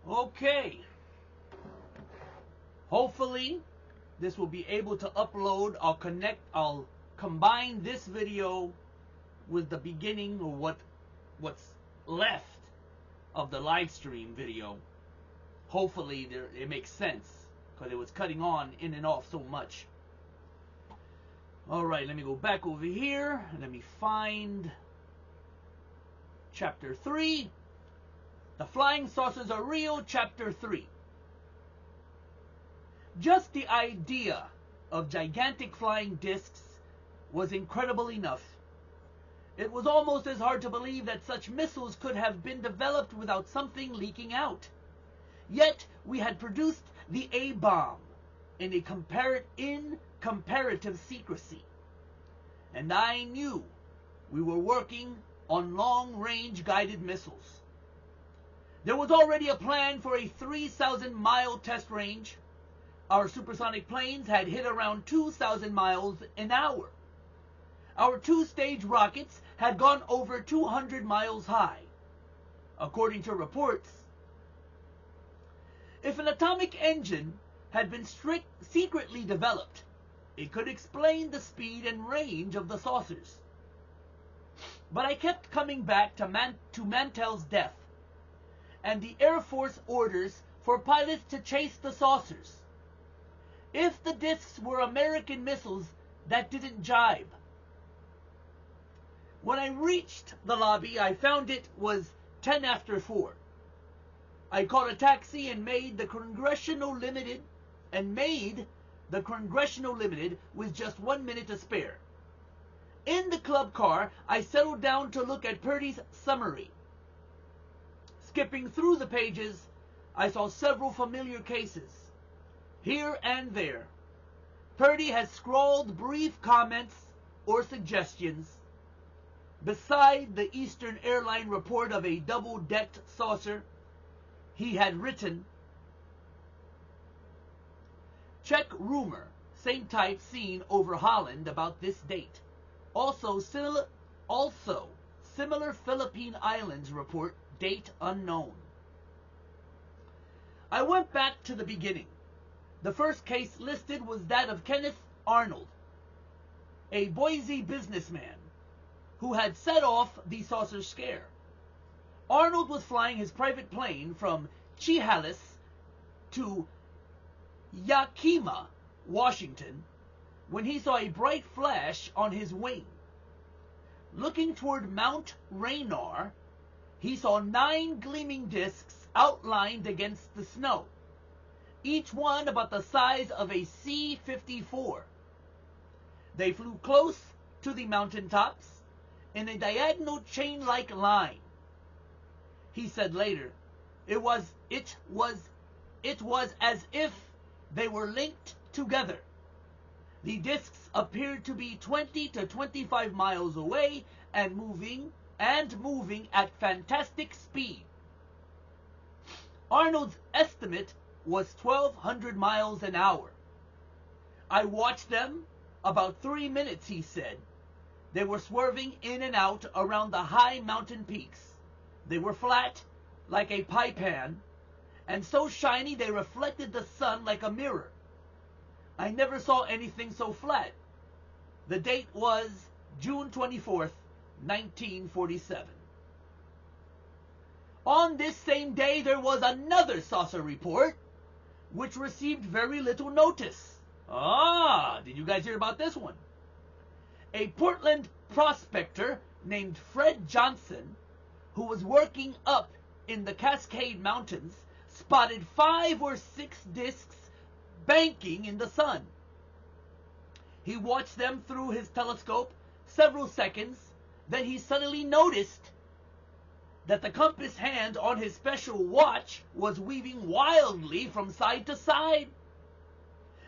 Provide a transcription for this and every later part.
Okay. Hopefully, this will be able to upload. I'll combine this video with the beginning or what's left of the live stream video. Hopefully it makes sense, because it was cutting on in and off so much. Alright, let me go back over here. Let me find Chapter 3. The Flying Saucers Are Real, Chapter 3. Just the idea of gigantic flying discs was incredible enough. It was almost as hard to believe that such missiles could have been developed without something leaking out. Yet we had produced the A-bomb in comparative secrecy. And I knew we were working on long-range guided missiles. There was already a plan for a 3,000-mile test range. Our supersonic planes had hit around 2,000 miles an hour. Our two-stage rockets had gone over 200 miles high, according to reports. If an atomic engine had been secretly developed, it could explain the speed and range of the saucers. But I kept coming back to Mantell's death, and the Air Force orders for pilots to chase the saucers. If the discs were American missiles, that didn't jibe. When I reached the lobby, I found it was 10 after 4. I called a taxi and made the Congressional Limited with just 1 minute to spare. In the club car, I settled down to look at Purdy's summary. Skipping through the pages, I saw several familiar cases. Here and there, Purdy has scrawled brief comments or suggestions. Beside the Eastern Airline report of a double-decked saucer, he had written, "Check rumor, same type seen over Holland about this date. Also similar Philippine Islands report, date unknown." I went back to the beginning. The first case listed was that of Kenneth Arnold, a Boise businessman who had set off the saucer scare. Arnold was flying his private plane from Chehalis to Yakima, Washington, when he saw a bright flash on his wing. Looking toward Mount Rainier, he saw 9 gleaming discs outlined against the snow, each one about the size of a C-54. They flew close to the mountaintops in a diagonal chain-like line. He said later, it was as if they were linked together. The discs appeared to be 20 to 25 miles away and moving at fantastic speed. Arnold's estimate was 1,200 miles an hour. I watched them about 3 minutes, he said. They were swerving in and out around the high mountain peaks. They were flat, like a pie pan, and so shiny they reflected the sun like a mirror. I never saw anything so flat. The date was June 24th, 1947. On this same day, there was another saucer report, which received very little notice. Did you guys hear about this one? A Portland prospector named Fred Johnson, who was working up in the Cascade Mountains, spotted 5 or 6 discs banking in the sun. He watched them through his telescope several seconds, then he suddenly noticed that the compass hand on his special watch was weaving wildly from side to side.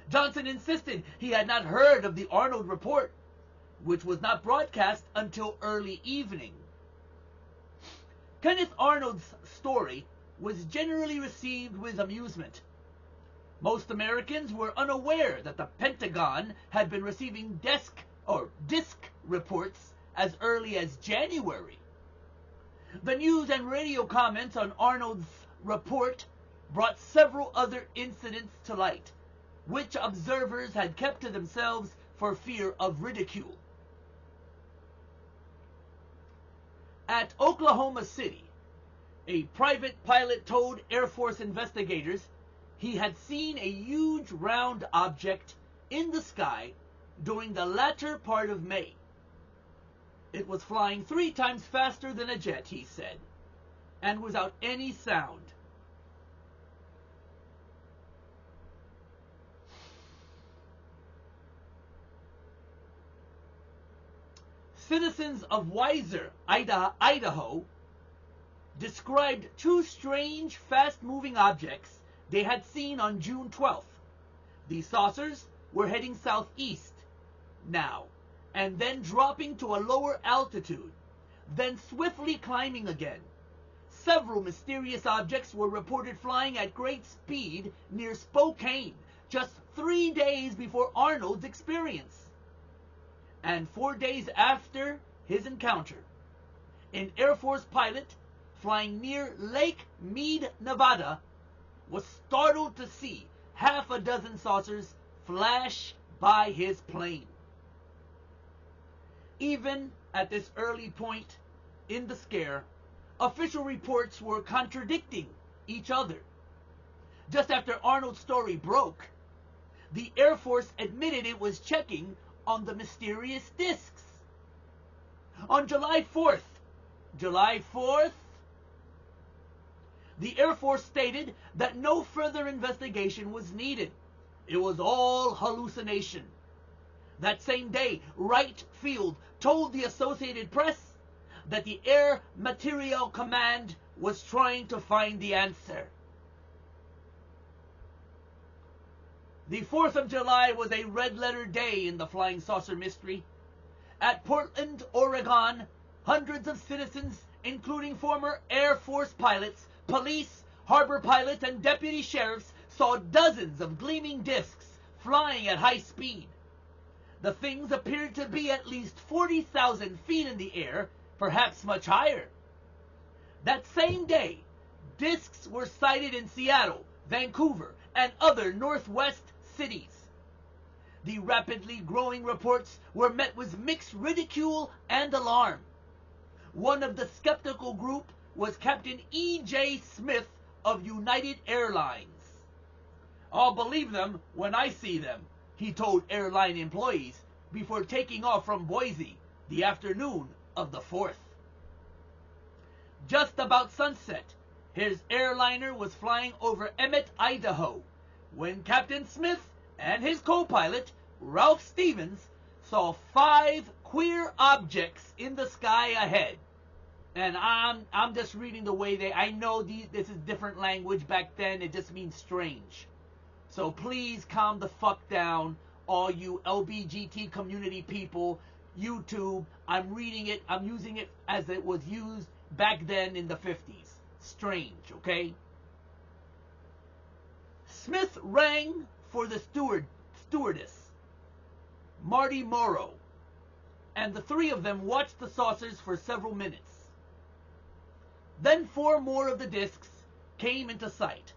Johnson insisted he had not heard of the Arnold report, which was not broadcast until early evening. Kenneth Arnold's story was generally received with amusement. Most Americans were unaware that the Pentagon had been receiving disc reports as early as January. The news and radio comments on Arnold's report brought several other incidents to light, which observers had kept to themselves for fear of ridicule. At Oklahoma City, a private pilot told Air Force investigators he had seen a huge round object in the sky during the latter part of May. It was flying 3 times faster than a jet, he said, and without any sound. Citizens of Weiser, Idaho, described 2 strange, fast-moving objects they had seen on June 12th. The saucers were heading southeast now, and then dropping to a lower altitude, then swiftly climbing again. Several mysterious objects were reported flying at great speed near Spokane, just 3 days before Arnold's experience. And 4 days after his encounter, an Air Force pilot flying near Lake Mead, Nevada, was startled to see half a dozen saucers flash by his plane. Even at this early point in the scare, official reports were contradicting each other. Just after Arnold's story broke, the Air Force admitted it was checking on the mysterious discs. On July 4th, the Air Force stated that no further investigation was needed. It was all hallucination. That same day, Wright Field told the Associated Press that the Air Materiel Command was trying to find the answer. The 4th of July was a red-letter day in the flying saucer mystery. At Portland, Oregon, hundreds of citizens, including former Air Force pilots, police, harbor pilots, and deputy sheriffs, saw dozens of gleaming discs flying at high speed. The things appeared to be at least 40,000 feet in the air, perhaps much higher. That same day, discs were sighted in Seattle, Vancouver, and other Northwest cities. The rapidly growing reports were met with mixed ridicule and alarm. One of the skeptical group was Captain E.J. Smith of United Airlines. "I'll believe them when I see them," he told airline employees before taking off from Boise the afternoon of the 4th. Just about sunset, his airliner was flying over Emmett, Idaho, when Captain Smith and his co-pilot, Ralph Stevens, saw 5 queer objects in the sky ahead. And I'm just reading the way I know this is different language back then. It just means strange. So please calm the fuck down, all you LBGT community people. YouTube, I'm reading it, I'm using it as it was used back then in the 50s. Strange, okay? Smith rang for the stewardess, Marty Morrow, and the 3 of them watched the saucers for several minutes. Then 4 more of the discs came into sight.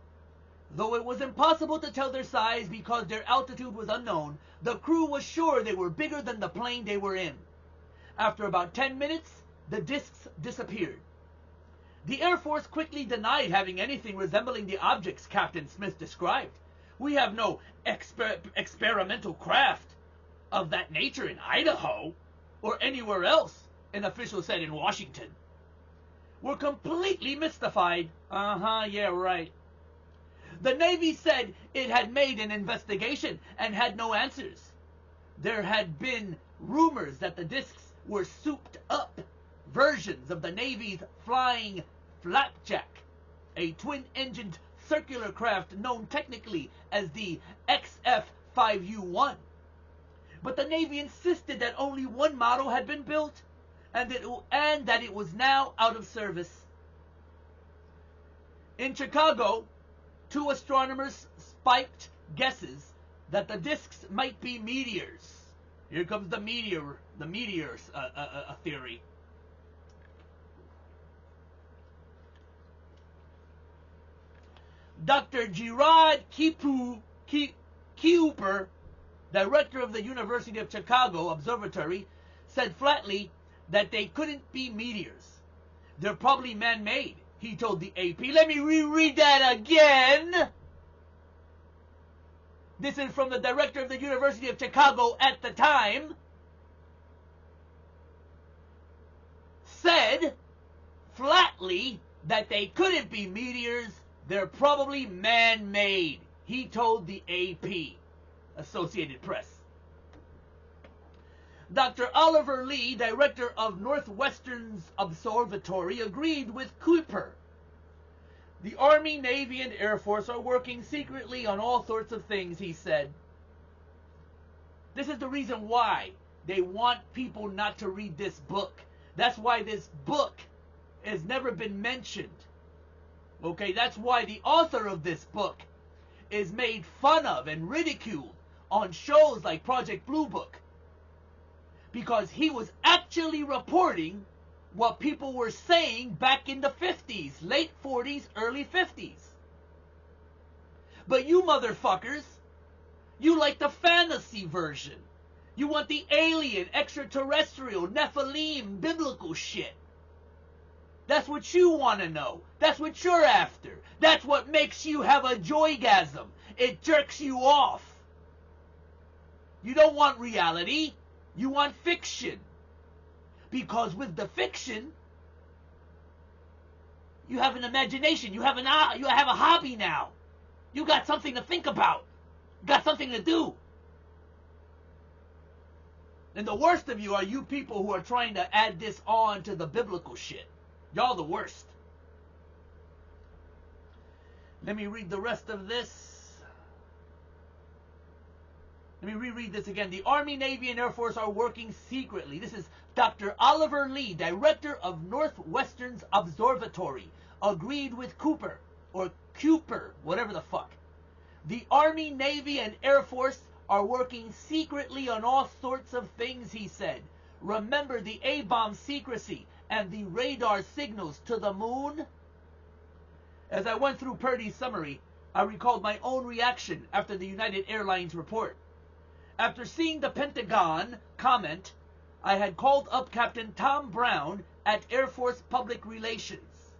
Though it was impossible to tell their size because their altitude was unknown, the crew was sure they were bigger than the plane they were in. After about 10 minutes, the discs disappeared. The Air Force quickly denied having anything resembling the objects Captain Smith described. "We have no experimental craft of that nature in Idaho or anywhere else," an official said in Washington. "We're completely mystified." Yeah, right. The Navy said it had made an investigation and had no answers. There had been rumors that the discs were souped-up versions of the Navy's Flying Flapjack, a twin-engined circular craft known technically as the XF-5U-1. But the Navy insisted that only one model had been built and that it was now out of service. In Chicago, 2 astronomers spiked guesses that the discs might be meteors. Here comes the meteor theory. Dr. Gerard Keyhoe, director of the University of Chicago Observatory, said flatly that they couldn't be meteors. They're probably man-made, he told the AP. Let me reread that again. This is from the director of the University of Chicago at the time. Said flatly that they couldn't be meteors. They're probably man-made, he told the AP, Associated Press. Dr. Oliver Lee, director of Northwestern's Observatory, agreed with Cooper. The Army, Navy, and Air Force are working secretly on all sorts of things, he said. This is the reason why they want people not to read this book. That's why this book has never been mentioned. Okay, that's why the author of this book is made fun of and ridiculed on shows like Project Blue Book. Because he was actually reporting what people were saying back in the 50s, late 40s, early 50s. But you motherfuckers, you like the fantasy version. You want the alien, extraterrestrial, Nephilim, biblical shit. That's what you want to know. That's what you're after. That's what makes you have a joygasm. It jerks you off. You don't want reality. You want fiction. Because with the fiction, you have an imagination. You have a hobby now. You got something to think about. You got something to do. And the worst of you are you people who are trying to add this on to the biblical shit. Y'all the worst. Let me read the rest of this. Let me reread this again. The Army, Navy, and Air Force are working secretly. This is Dr. Oliver Lee, director of Northwestern's Observatory, agreed with Cooper, whatever the fuck. The Army, Navy, and Air Force are working secretly on all sorts of things, he said. Remember the A-bomb secrecy and the radar signals to the moon? As I went through Purdy's summary, I recalled my own reaction after the United Airlines report. After seeing the Pentagon comment, I had called up Captain Tom Brown at Air Force Public Relations.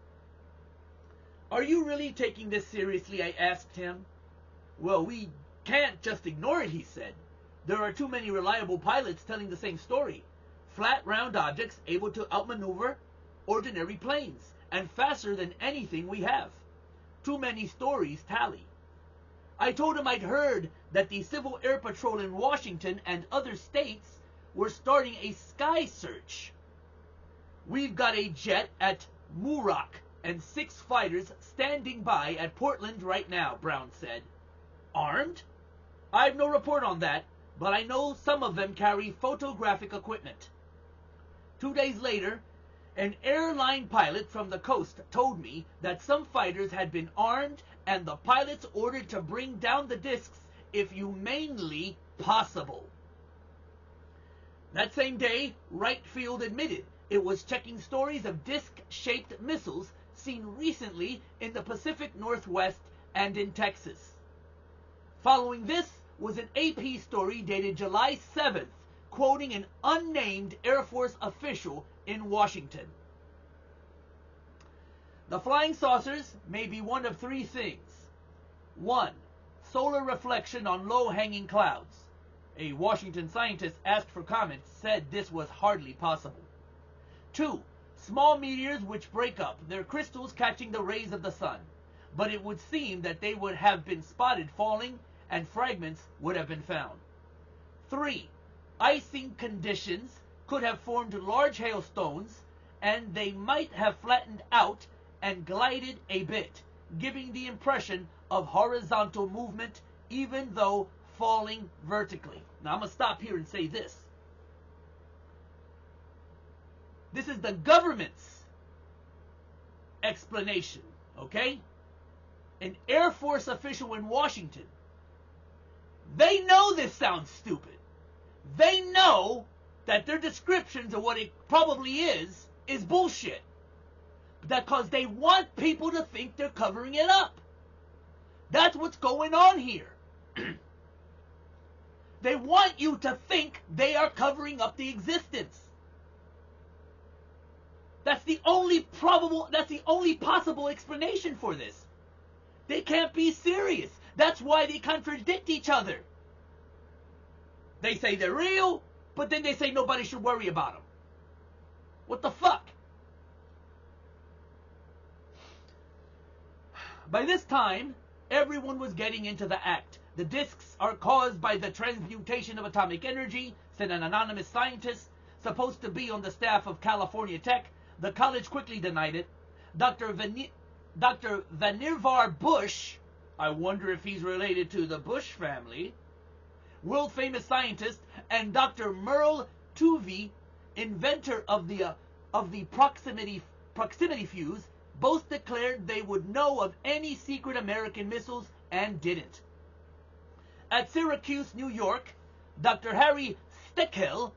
Are you really taking this seriously? I asked him. Well, we can't just ignore it, he said. There are too many reliable pilots telling the same story. Flat, round objects able to outmaneuver ordinary planes, and faster than anything we have. Too many stories tally. I told him I'd heard that the Civil Air Patrol in Washington and other states were starting a sky search. We've got a jet at Muroc and 6 fighters standing by at Portland right now, Brown said. Armed? I've no report on that, but I know some of them carry photographic equipment. 2 days later, an airline pilot from the coast told me that some fighters had been armed and the pilots ordered to bring down the discs if humanely possible. That same day, Wright Field admitted it was checking stories of disc-shaped missiles seen recently in the Pacific Northwest and in Texas. Following this was an AP story dated July 7th, quoting an unnamed Air Force official in Washington. The flying saucers may be one of 3 things. 1. Solar reflection on low-hanging clouds. A Washington scientist asked for comments said this was hardly possible. 2. Small meteors which break up, their crystals catching the rays of the sun. But it would seem that they would have been spotted falling and fragments would have been found. 3. Icing conditions could have formed large hailstones, and they might have flattened out and glided a bit, giving the impression of horizontal movement even though falling vertically. Now I'm going to stop here and say this. This is the government's explanation, okay? An Air Force official in Washington. They know this sounds stupid. They know that their descriptions of what it probably is bullshit. Because they want people to think they're covering it up. That's what's going on here. They want you to think they are covering up the existence. That's the only possible explanation for this. They can't be serious. That's why they contradict each other. They say they're real, but then they say nobody should worry about them. What the fuck? By this time, everyone was getting into the act. The disks are caused by the transmutation of atomic energy, said an anonymous scientist supposed to be on the staff of California Tech. The college quickly denied it. Dr. Vannevar Bush, I wonder if he's related to the Bush family, world-famous scientist, and Dr. Merle Tuvey, inventor of the proximity fuse, both declared they would know of any secret American missiles and didn't. At Syracuse, New York, Dr. Harry Steckel,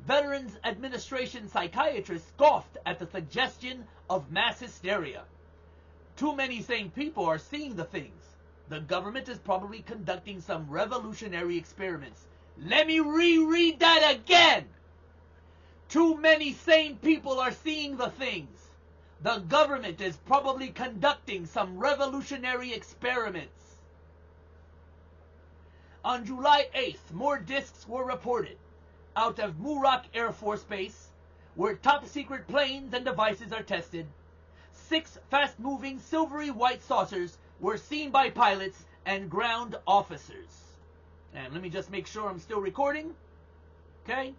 Veterans Administration psychiatrist, scoffed at the suggestion of mass hysteria. Too many sane people are seeing the things. The government is probably conducting some revolutionary experiments. Let me reread that again. Too many sane people are seeing the things. The government is probably conducting some revolutionary experiments. On July 8th, more discs were reported out of Muroc Air Force Base, where top-secret planes and devices are tested. 6 fast-moving silvery white saucers were seen by pilots and ground officers. And let me just make sure I'm still recording. Okay.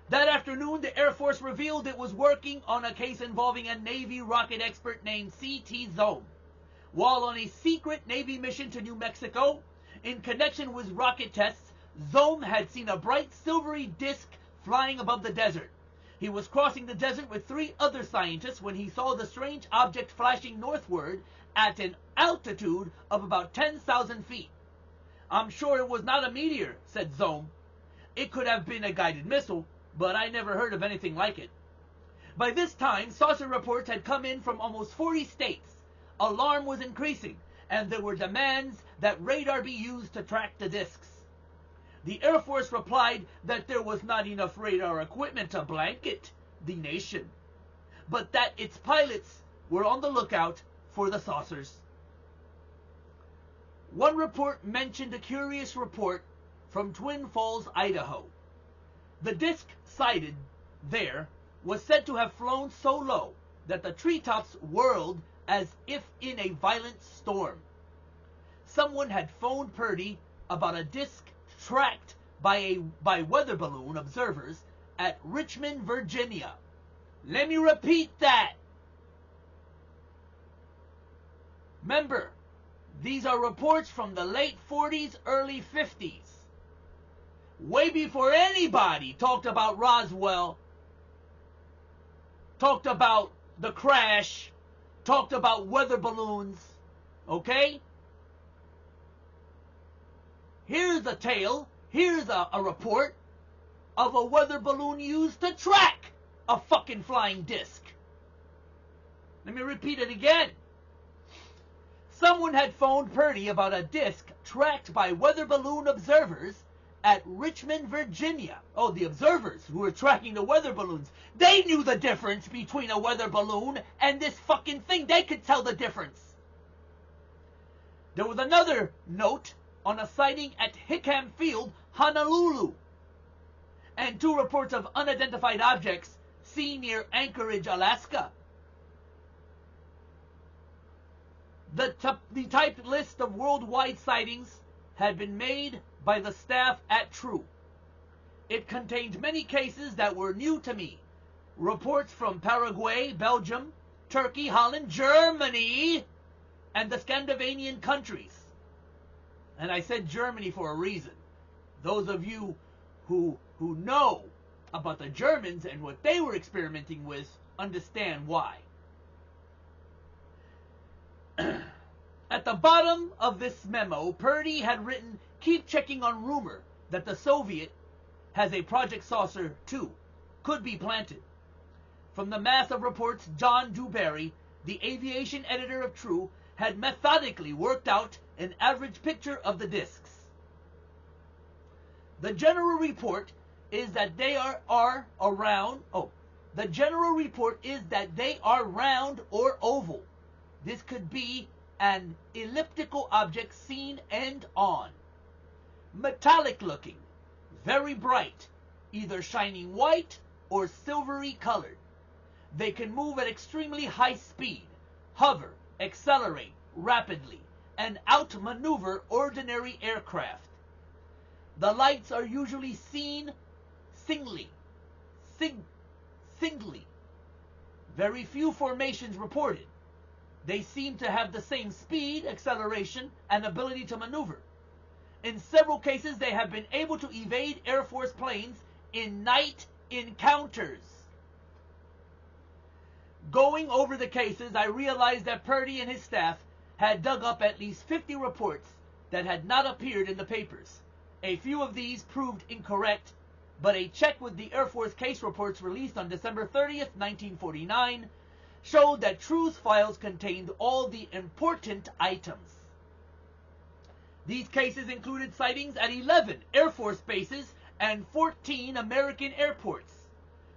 That afternoon, the Air Force revealed it was working on a case involving a Navy rocket expert named C.T. Zome. While on a secret Navy mission to New Mexico, in connection with rocket tests, Zome had seen a bright silvery disk flying above the desert. He was crossing the desert with 3 other scientists when he saw the strange object flashing northward at an altitude of about 10,000 feet. "I'm sure it was not a meteor," said Zome. "It could have been a guided missile, but I never heard of anything like it." By this time, saucer reports had come in from almost 40 states. Alarm was increasing, and there were demands that radar be used to track the disks. The Air Force replied that there was not enough radar equipment to blanket the nation, but that its pilots were on the lookout for the saucers. One report mentioned a curious report from Twin Falls, Idaho. The disk sighted there was said to have flown so low that the treetops whirled as if in a violent storm. Someone had phoned Purdy about a disk tracked by weather balloon observers at Richmond, Virginia. Let me repeat that. Remember, these are reports from the late 40s, early 50s. Way before anybody talked about Roswell, talked about the crash, talked about weather balloons, okay? Here's a tale, here's a report of a weather balloon used to track a fucking flying disc. Let me repeat it again. Someone had phoned Purdy about a disc tracked by weather balloon observers at Richmond, Virginia. Oh, the observers who were tracking the weather balloons. They knew the difference between a weather balloon and this fucking thing. They could tell the difference. There was another note on a sighting at Hickam Field, Honolulu, and 2 reports of unidentified objects seen near Anchorage, Alaska. The typed list of worldwide sightings had been made by the staff at True. It contained many cases that were new to me. Reports from Paraguay, Belgium, Turkey, Holland, Germany, and the Scandinavian countries. And I said Germany for a reason. Those of you who know about the Germans and what they were experimenting with understand why. At the bottom of this memo, Purdy had written, "Keep checking on rumor that the Soviet has a Project Saucer 2, could be planted." From the mass of reports, John Dewberry, the aviation editor of True had methodically worked out an average picture of the discs. The general report is that they are around. The general report is that they are round or oval. This could be an elliptical object seen end on. Metallic looking, very bright, either shining white or silvery colored. They can move at extremely high speed, hover, accelerate rapidly, and outmaneuver ordinary aircraft. The lights are usually seen singly. Very few formations reported. They seem to have the same speed, acceleration, and ability to maneuver. In several cases, they have been able to evade Air Force planes in night encounters. Going over the cases, I realized that Purdy and his staff had dug up at least 50 reports that had not appeared in the papers. A few of these proved incorrect, but a check with the Air Force case reports released on December 30th, 1949, showed that True's files contained all the important items. These cases included sightings at 11 Air Force bases and 14 American airports,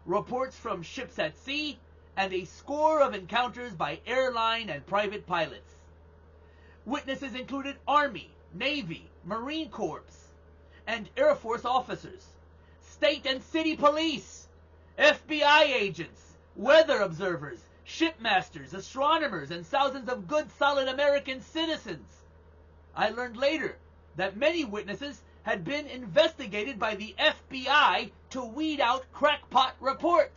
reports from ships at sea, and a score of encounters by airline and private pilots. Witnesses included Army, Navy, Marine Corps, and Air Force officers, state and city police, FBI agents, weather observers, shipmasters, astronomers, and thousands of good, solid American citizens. I learned later that many witnesses had been investigated by the FBI to weed out crackpot reports.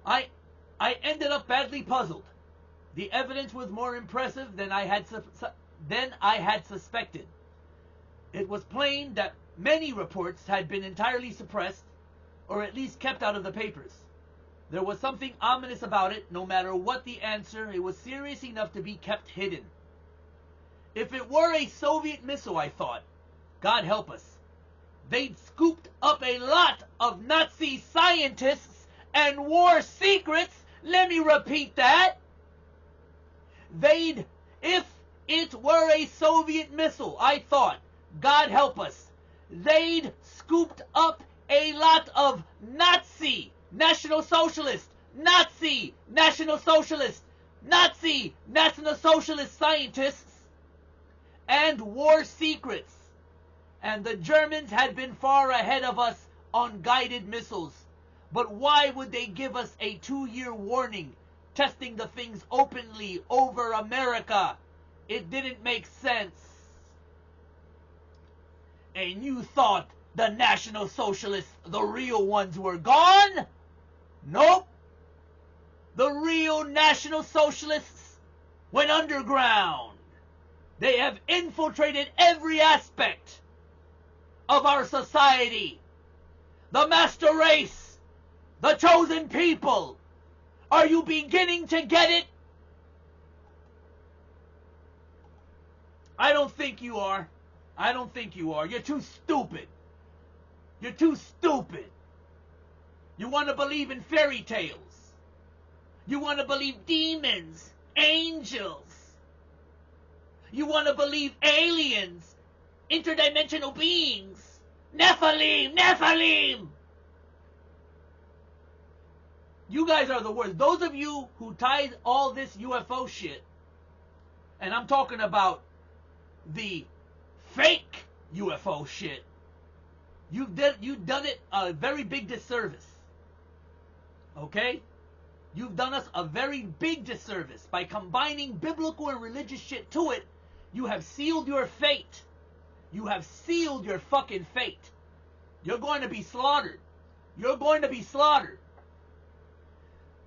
I ended up badly puzzled. The evidence was more impressive than I had suspected. It was plain that many reports had been entirely suppressed, or at least kept out of the papers. There was something ominous about it. No matter what the answer, it was serious enough to be kept hidden. If it were a Soviet missile, I thought, God help us, they'd scooped up a lot of Nazi scientists and war secrets. Let me repeat that. If it were a Soviet missile, I thought, God help us, they'd scooped up a lot of Nazi National Socialist, Nazi National Socialist, Nazi National Socialist scientists and war secrets. And the Germans had been far ahead of us on guided missiles. But why would they give us a 2-year warning, testing the things openly over America? It didn't make sense. And you thought the National Socialists, the real ones, were gone? Nope. The real National Socialists went underground. They have infiltrated every aspect of our society. The master race, the chosen people. Are you beginning to get it? I don't think you are. I don't think you are. You're too stupid. You're too stupid. You want to believe in fairy tales. You want to believe demons, angels. You want to believe aliens, interdimensional beings, Nephilim. You guys are the worst. Those of you who tied all this UFO shit, and I'm talking about the fake UFO shit, you've done it a very big disservice. Okay? You've done us a very big disservice. By combining biblical and religious shit to it, you have sealed your fate. You have sealed your fucking fate. You're going to be slaughtered. You're going to be slaughtered.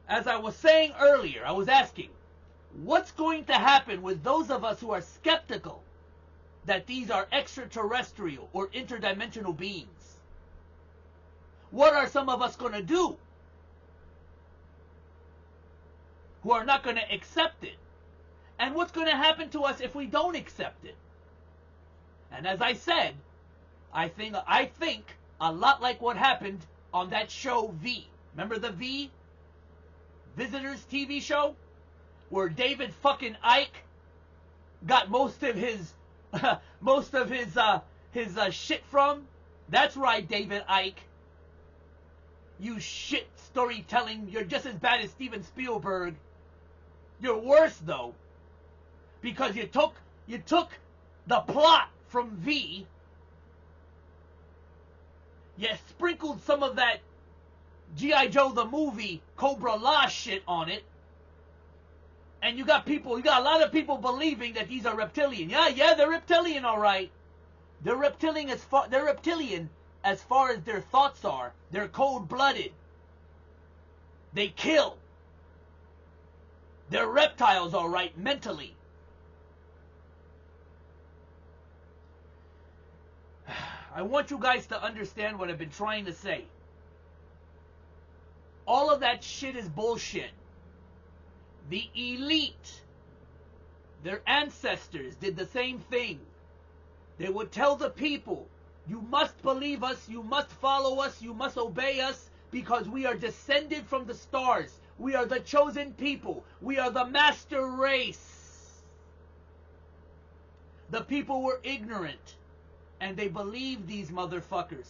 As I was saying earlier, I was asking, what's going to happen with those of us who are skeptical that these are extraterrestrial or interdimensional beings? What are some of us going to do who are not going to accept it? And what's going to happen to us if we don't accept it? And as I said, I think a lot like what happened on that show V. Remember the V? Visitors TV show where David fucking Icke got most of his shit from? That's right, David Icke. You shit storytelling. You're just as bad as Steven Spielberg. You're worse though, because you took the plot from V. You sprinkled some of that G.I. Joe the movie Cobra La shit on it. And you got a lot of people believing that these are reptilian. Yeah, they're reptilian, all right. They're reptilian as far as their thoughts are. They're cold-blooded. They kill. They're reptiles, all right, mentally. I want you guys to understand what I've been trying to say. All of that shit is bullshit. The elite, their ancestors did the same thing. They would tell the people, you must believe us, you must follow us, you must obey us, because we are descended from the stars. We are the chosen people. We are the master race. The people were ignorant, and they believed these motherfuckers.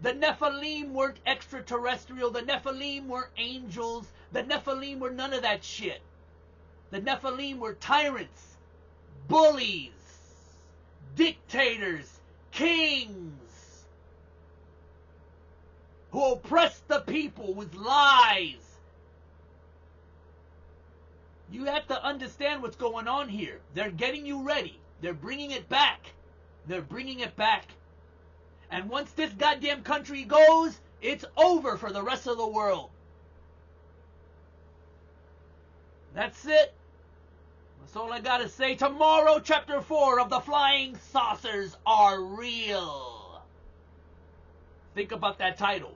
The Nephilim weren't extraterrestrial. The Nephilim were angels. The Nephilim were none of that shit. The Nephilim were tyrants, bullies, dictators, kings, who oppressed the people with lies. You have to understand what's going on here. They're getting you ready. They're bringing it back. They're bringing it back. And once this goddamn country goes, it's over for the rest of the world. That's it. That's all I gotta say. Tomorrow, Chapter 4 of The Flying Saucers Are Real. Think about that title.